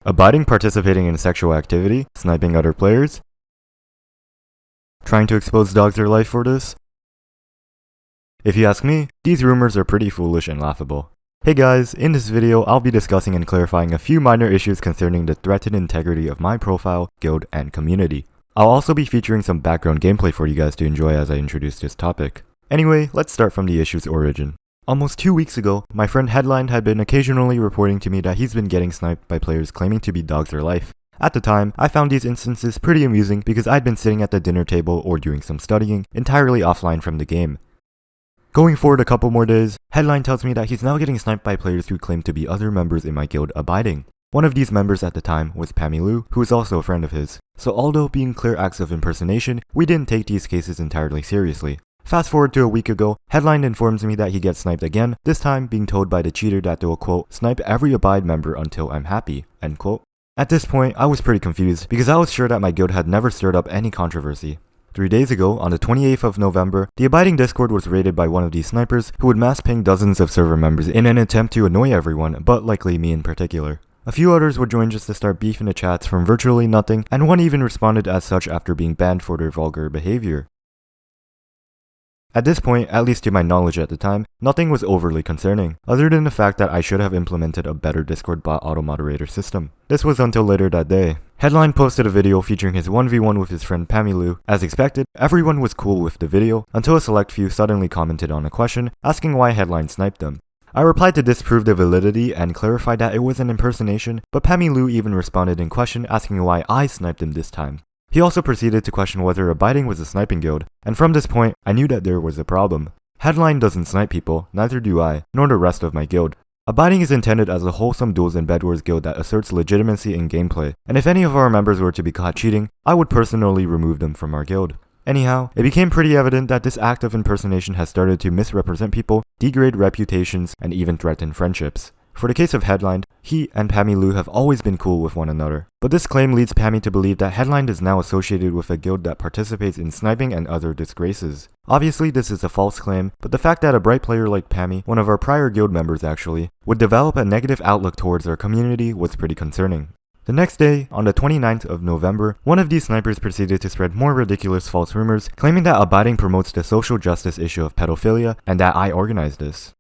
Abiding participating in sexual activity, sniping other players, trying to expose Dawgsrlife for this? If you ask me, these rumors are pretty foolish and laughable. Hey guys, in this video I'll be discussing and clarifying a few minor issues concerning the threatened integrity of my profile, guild, and community. I'll also be featuring some background gameplay for you guys to enjoy as I introduce this topic. Anyway, let's start from the issue's origin. Almost 2 weeks ago, my friend Headline had been occasionally reporting to me that he's been getting sniped by players claiming to be Dawgsrlife. At the time, I found these instances pretty amusing because I'd been sitting at the dinner table or doing some studying, entirely offline from the game. Going forward a couple more days, Headline tells me that he's now getting sniped by players who claim to be other members in my guild Abiding. One of these members at the time was Pammy, who is also a friend of his. So although being clear acts of impersonation, we didn't take these cases entirely seriously. Fast forward to a week ago, Headline informs me that he gets sniped again, this time being told by the cheater that they will quote, snipe every Abide member until I'm happy, end quote. At this point, I was pretty confused because I was sure that my guild had never stirred up any controversy. 3 days ago, on the 28th of November, the Abiding Discord was raided by one of these snipers who would mass ping dozens of server members in an attempt to annoy everyone, but likely me in particular. A few others would join just to start beef in the chats from virtually nothing, and one even responded as such after being banned for their vulgar behavior. At this point, at least to my knowledge at the time, nothing was overly concerning, other than the fact that I should have implemented a better Discord bot auto-moderator system. This was until later that day. Headline posted a video featuring his 1v1 with his friend Pammy. As expected, everyone was cool with the video, until a select few suddenly commented on a question, asking why Headline sniped them. I replied to disprove the validity and clarified that it was an impersonation, but Pammy even responded in question asking why I sniped him this time. He also proceeded to question whether Abiding was a sniping guild, and from this point, I knew that there was a problem. Headline doesn't snipe people, neither do I, nor the rest of my guild. Abiding is intended as a wholesome Duels and Bed Wars guild that asserts legitimacy in gameplay, and if any of our members were to be caught cheating, I would personally remove them from our guild. Anyhow, it became pretty evident that this act of impersonation has started to misrepresent people, degrade reputations, and even threaten friendships. For the case of Headline, he and Pammy have always been cool with one another. But this claim leads Pammy to believe that Headline is now associated with a guild that participates in sniping and other disgraces. Obviously this is a false claim, but the fact that a bright player like Pammy, one of our prior guild members actually, would develop a negative outlook towards our community was pretty concerning. The next day, on the 29th of November, one of these snipers proceeded to spread more ridiculous false rumors, claiming that Abiding promotes the social justice issue of pedophilia and that I organized this.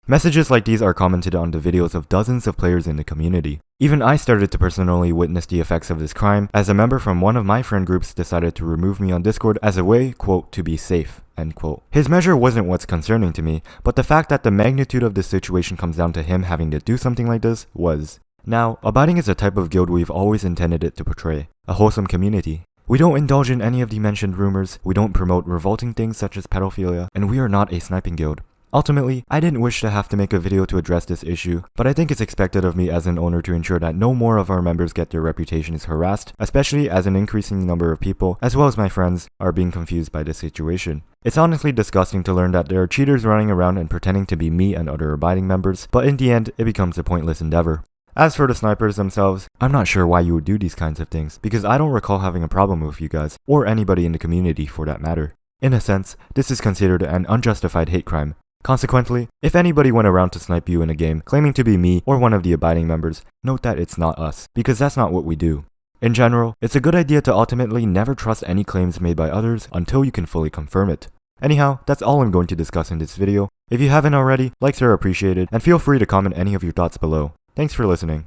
Messages like these are commented on the videos of dozens of players in the community. Even I started to personally witness the effects of this crime, as a member from one of my friend groups decided to remove me on Discord as a way, quote, to be safe, end quote. His measure wasn't what's concerning to me, but the fact that the magnitude of this situation comes down to him having to do something like this was. Now, Abiding is a type of guild we've always intended it to portray, a wholesome community. We don't indulge in any of the mentioned rumors, we don't promote revolting things such as pedophilia, and we are not a sniping guild. Ultimately, I didn't wish to have to make a video to address this issue, but I think it's expected of me as an owner to ensure that no more of our members get their reputations harassed, especially as an increasing number of people, as well as my friends, are being confused by this situation. It's honestly disgusting to learn that there are cheaters running around and pretending to be me and other Abiding members, but in the end, it becomes a pointless endeavor. As for the snipers themselves, I'm not sure why you would do these kinds of things, because I don't recall having a problem with you guys, or anybody in the community for that matter. In a sense, this is considered an unjustified hate crime. Consequently, if anybody went around to snipe you in a game claiming to be me or one of the Abiding members, note that it's not us, because that's not what we do. In general, it's a good idea to ultimately never trust any claims made by others until you can fully confirm it. Anyhow, that's all I'm going to discuss in this video. If you haven't already, likes are appreciated, and feel free to comment any of your thoughts below. Thanks for listening.